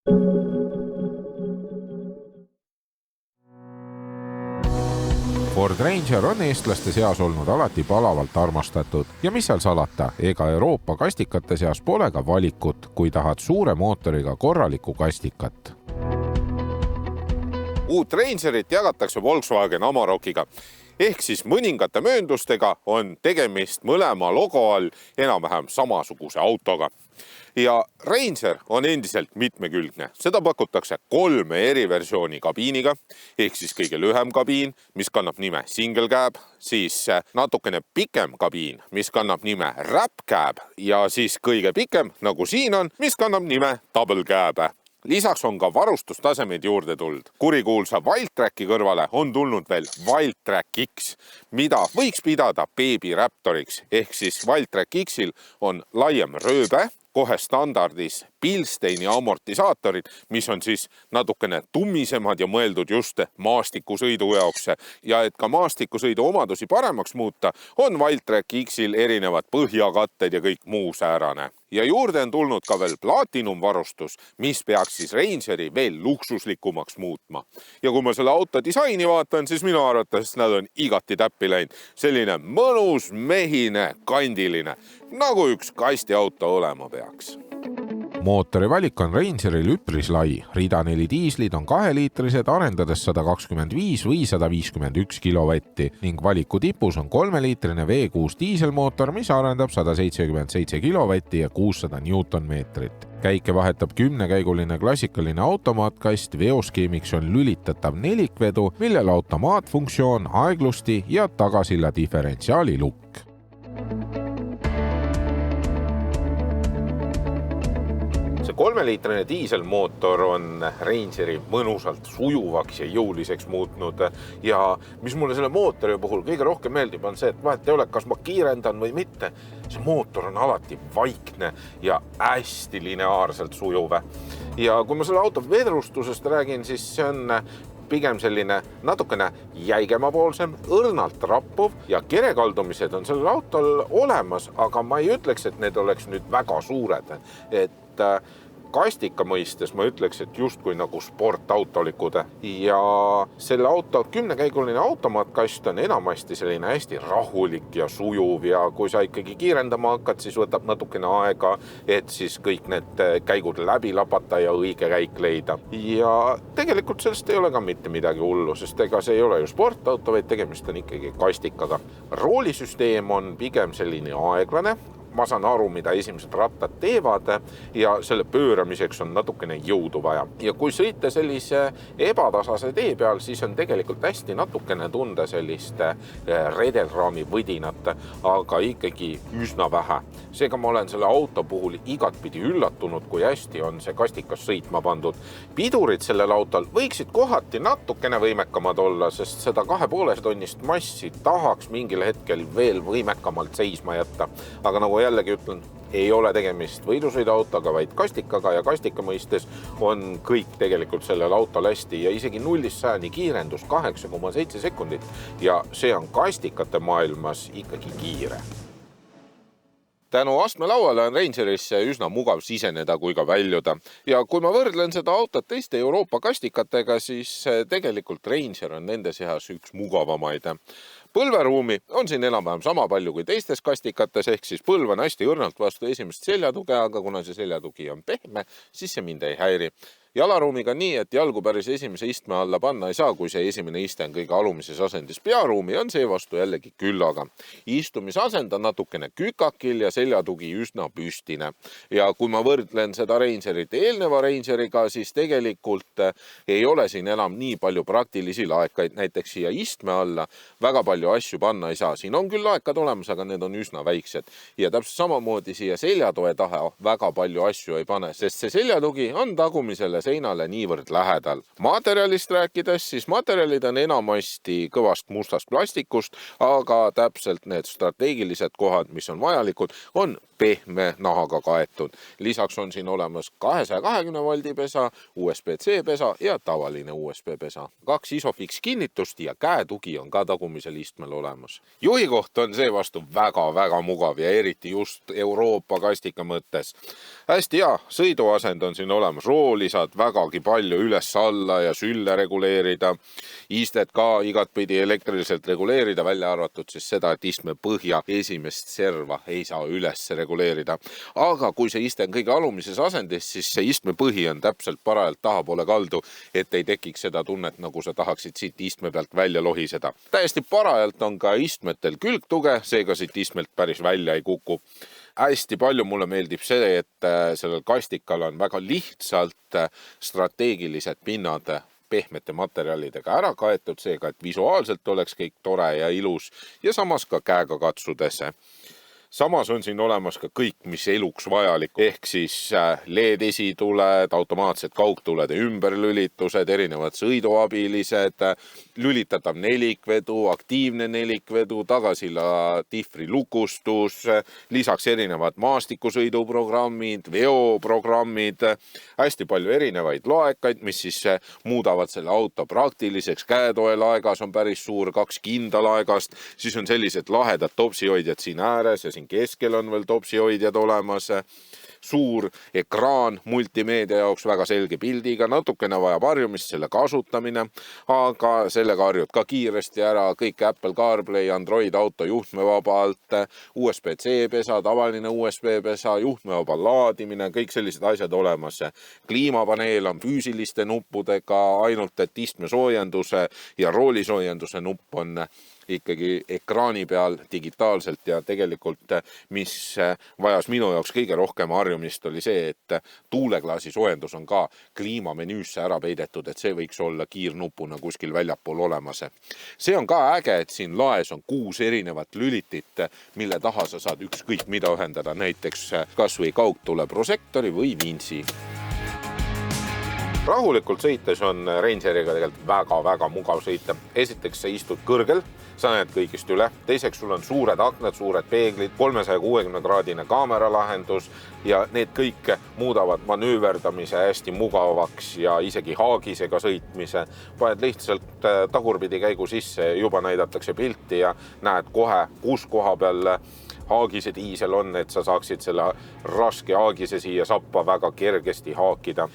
Ford Ranger on eestlaste seas olnud alati palavalt armastatud ja mis seal salata, ega Euroopa kastikate seas pole ka valikut, kui tahad suure mootoriga korralikku kastikat. Uut Rangerit jagatakse Volkswagen Amarokiga. Ehk siis mõningate mööndustega on tegemist mõlema logo all enam-vähem samasuguse autoga. Ja Ranger on endiselt mitmekülgne. Seda pakutakse 3 eriversiooni kabiiniga, ehk siis kõige lühem kabiin, mis kannab nime Single Cab, siis natukene pikem kabiin, mis kannab nime Wrap Cab ja siis kõige pikem, nagu siin on, mis kannab nime Double Cab. Lisaks on ka varustustasemeid juurde tuld. Kurikuulsa Wildtracki kõrvale on tulnud veel Wildtrack X, mida võiks pidada Baby Raptoriks, ehk siis Wildtrack Xil on laiem rööbe, kohe standardis Bilsteini amortisaatorid, mis on siis natukene tummisemad ja mõeldud just maastikusõidu jaoks. Ja et ka maastikusõidu omadusi paremaks muuta, on Wildtrack Xil erinevad põhjakatted ja kõik muu säärane. Ja juurde on tulnud ka veel Platinum varustus, mis peaks siis Rangeri veel luksuslikumaks muutma. Ja kui ma selle auto disaini vaatan, siis minu arvates nad on igati täppi läinud. Selline mõnus, mehine, kandiline, nagu üks kastiauto olema peaks. Mootori valik on Rangeril üpris lai. Rida 4 diislid on 2-liitrised, arendades 125 või 151 kilovatti ning valiku tipus on 3-liitrine V6 diiselmootor, mis arendab 177 kilovatti ja 600 newtonmeetrit. Käike vahetab 10-käiguline klassikaline automaatkast, veoskeemiks on lülitatav nelikvedu, millel automaatfunktsioon, aeglusti ja tagasilla diferentsiaali lukk. See 3-liitrine diiselmootor on Rangeri mõnusalt sujuvaks ja jõuliseks muutnud ja mis mulle selle mootori puhul kõige rohkem meeldib on see, et vahet ei ole, kas ma kiirendan või mitte. See mootor on alati vaikne ja hästi lineaarselt sujuv. Ja kui ma selle auto vedrustusest räägin, siis see on pigem selline natukene jäigemapoolsem, õrnalt rappuv ja kerekaldumised on sellel autol olemas, aga ma ei ütleks, et need oleks nüüd väga suured. Et kastika mõistes ma ütleks, et justkui nagu sportautolikud ja selle auto 10-käiguline automaatkast on enamasti selline hästi rahulik ja sujuv ja kui sa ikkagi kiirendama hakkad, siis võtab natukene aega, et siis kõik need käigud läbi lapata ja õige käik leida. Ja tegelikult sellest ei ole ka mitte midagi hullu, sest ega see ei ole ju sportauto, vaid tegemist on ikkagi kastikaga. Roolisüsteem on pigem selline aeglane. Ma saan aru, mida esimesed rattad teevad ja selle pööramiseks on natukene jõudu vaja. Ja kui sõita sellise ebatasase tee peal, siis on tegelikult hästi natukene tunda sellist redelraami võdinat, aga ikkagi üsna vähe. Seega ma olen selle auto puhul igatpidi üllatunud, kui hästi on see kastikas sõitma pandud. Pidurid sellel autol võiksid kohati natukene võimekamad olla, sest seda 2,5 tonnist massi tahaks mingil hetkel veel võimekamalt seisma jätta. Aga nagu jällegi ütlen, ei ole tegemist võidusõiduautoga, vaid kastikaga ja kastika mõistes on kõik tegelikult sellel autol hästi ja isegi 0-100 kiirendus 8,7 sekundit ja see on kastikate maailmas ikkagi kiire. Tänu astmelauale on Rangerisse üsna mugav siseneda kui ka väljuda. Ja kui ma võrdlen seda autot teiste Euroopa kastikatega, siis tegelikult Ranger on nende seas üks mugavamaid. Põlveruumi on siin enam-vähem sama palju kui teistes kastikates, ehk siis põlv on hästi õrnalt vastu esimest seljatuge, aga kuna see seljatugi on pehme, siis see mind ei häiri. Jalaruumiga nii, et jalgu päris esimese istme alla panna ei saa, kui see esimene iste on kõige alumises asendis. Pearuumi on see vastu jällegi küllaga. Istumisasend on natukene kükakil ja seljatugi üsna püstine. Ja kui ma võrdlen seda Rangerit eelneva Rangeriga, siis tegelikult ei ole siin enam nii palju praktilisi laekaid. Näiteks siia istme alla väga palju asju panna ei saa. Siin on küll laekad olemas, aga need on üsna väiksed. Ja täpselt samamoodi siia seljatoe taha väga palju asju ei pane, sest see seljatugi on tagumisele seinale niivõrd lähedal. Materjalist rääkides, siis materjalid on enamasti kõvast mustast plastikust, aga täpselt need strateegilised kohad, mis on vajalikud, on pehme nahaga kaetud. Lisaks on siin olemas 220 voldi pesa, USB-C pesa ja tavaline USB pesa. 2 Isofix kinnitust ja käetugi on ka tagumisel istmel olemas. Juhi koht on seevastu väga-väga mugav ja eriti just Euroopa kastika mõttes. Hästi hea sõiduasend on siin olemas, roolisad, saad vägagi palju üles-alla ja sülle reguleerida. Istet ka igatpidi elektriliselt reguleerida, välja arvatud siis seda, et istme põhja esimest serva ei saa üles reguleerida. Aga kui see iste on kõige alumises asendis, siis see istme põhi on täpselt parajalt tahapoole kaldu, et ei tekiks seda tunnet, nagu sa tahaksid siit istme pealt välja lohiseda. Täiesti parajalt on ka istmetel külgtuge, seega siit istmelt päris välja ei kuku. Hästi palju mulle meeldib see, et sellel kastikal on väga lihtsalt strateegilised pinnad pehmete materjalidega ära kaetud, seega et visuaalselt oleks kõik tore ja ilus ja samas ka käega katsudes. Samas on siin olemas ka kõik, mis eluks vajalik, ehk siis LED-esituled, automaatsed kaugtulede ümberlülitused, erinevad sõiduabilised, lülitatav nelikvedu, aktiivne nelikvedu, tagasilla tihvri lukustus, lisaks erinevad maastikusõiduprogrammid, veoprogrammid, hästi palju erinevaid laekaid, mis siis muudavad selle auto praktiliseks. Käetoelaegas on päris suur, 2 kindalaegast, siis on sellised lahedad topsihoidjad siin ääres ja siin keskel on veel topsihoidjad olemas, suur ekraan multimeedia jaoks väga selge pildiga, natukene vajab harjumist selle kasutamine, aga sellega harjud ka kiiresti ära, kõik Apple CarPlay, Android Auto juhtmevabalt, USB-C pesa, tavaline USB-pesa, juhtmevaba laadimine, kõik sellised asjad olemas. Kliimapaneel on füüsiliste nuppudega, ainult et istmesoojenduse ja roolisoojenduse nupp on ikkagi ekraani peal digitaalselt ja tegelikult, mis vajas minu jaoks kõige rohkem harjumist, oli see, et tuuleklaasi soojendus on ka kliimamenüüsse ära peidetud, et see võiks olla kiirnupuna kuskil väljapool olemas. See on ka äge, et siin laes on 6 erinevat lülitit, mille taha sa saad ükskõik mida ühendada, näiteks kas või kaugtule prožektori või viintsi. Rahulikult sõites on Rangeriga tegelikult väga-väga mugav sõita. Esiteks sa istud kõrgel, sa näed kõigist üle. Teiseks sul on suured aknad, suured peeglid, 360-kraadine kaameralahendus ja need kõik muudavad manööverdamise hästi mugavaks ja isegi haagisega sõitmise. Paned lihtsalt tagurpidi käigu sisse, juba näidatakse pilti ja näed kohe, kus koha peal haagise diisel on, et sa saaksid selle raske haagise siia sappa väga kergesti haakida.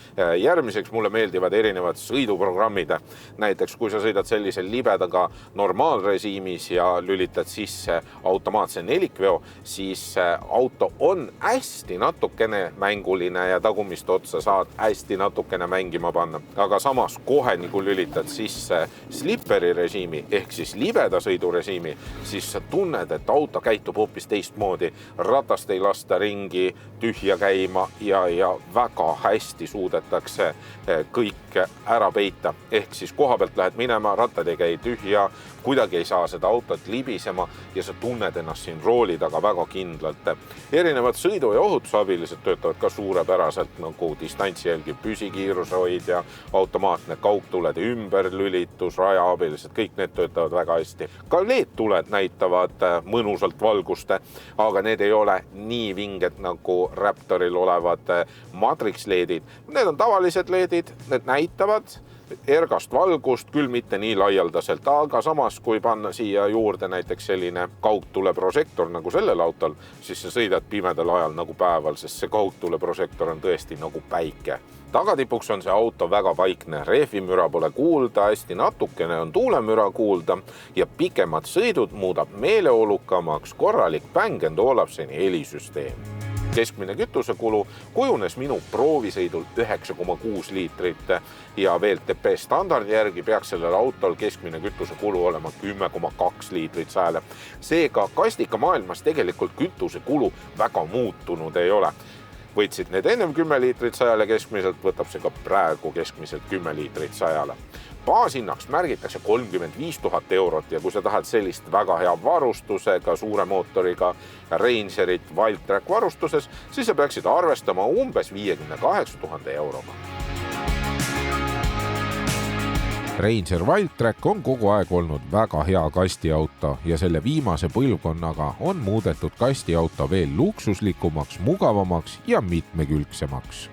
Järgmiseks mulle meeldivad erinevad sõiduprogrammid. Näiteks kui sa sõidad sellisel libedaga normaalrežiimis ja lülitad sisse automaatse nelikveo, siis auto on hästi natukene mänguline ja tagumist otsa saad hästi natukene mängima panna. Aga samas kohe, kui lülitad sisse slipperi režiimi ehk siis libeda sõidurežiimi, siis sa tunned, et auto käitub hoopis teistmoodi. Ratast ei lasta ringi tühja käima ja väga hästi suudetakse kõik ära peita. Ehk siis koha pealt lähed minema, rattad ei käi tühja, kuidagi ei saa seda autot libisema ja sa tunned ennast siin rooli taga väga kindlalt. Erinevad sõidu- ja ohutusabilised töötavad ka suurepäraselt, nagu distantsi jälgib püsikiirushoidja, automaatne kaugtulede ümberlülitus, rajaabilised, kõik need töötavad väga hästi. Ka LED-tuled näitavad mõnusalt valgust, aga need ei ole nii vinged nagu Raptoril olevad Matrix LED-id. Need on tavalised LED-id, need näitavad ergast valgust, küll mitte nii laialdaselt, aga samas kui panna siia juurde näiteks selline kaugtule prožektor nagu sellel autol, siis sa sõidad pimedal ajal nagu päeval, sest see kaugtule prožektor on tõesti nagu päike. Tagatipuks on see auto väga vaikne, rehvimüra pole kuulda, hästi natukene on tuulemüra kuulda ja pikemad sõidud muudab meeleolukamaks korralik Bang & Olufseni helisüsteem. Keskmine kütusekulu kujunes minu proovisõidul 9,6 liitrit ja VLTP standardi järgi peaks sellel autol keskmine kütusekulu olema 10,2 liitrit sajale. Seega kastika maailmas tegelikult kütusekulu väga muutunud ei ole. Võtsid need ennem 10 liitrit sajale keskmiselt, võtab see ka praegu keskmiselt 10 liitrit sajale. Baashinnaks märgitakse 35 000 eurot ja kui sa tahad sellist väga hea varustusega, suure mootoriga Rangerit Wildtrak varustuses, siis sa peaksid arvestama umbes 58 000 euroga. Ranger Wildtrak on kogu aeg olnud väga hea kastiauto ja selle viimase põlvkonnaga on muudetud kastiauto veel luksuslikumaks, mugavamaks ja mitmekülgsemaks.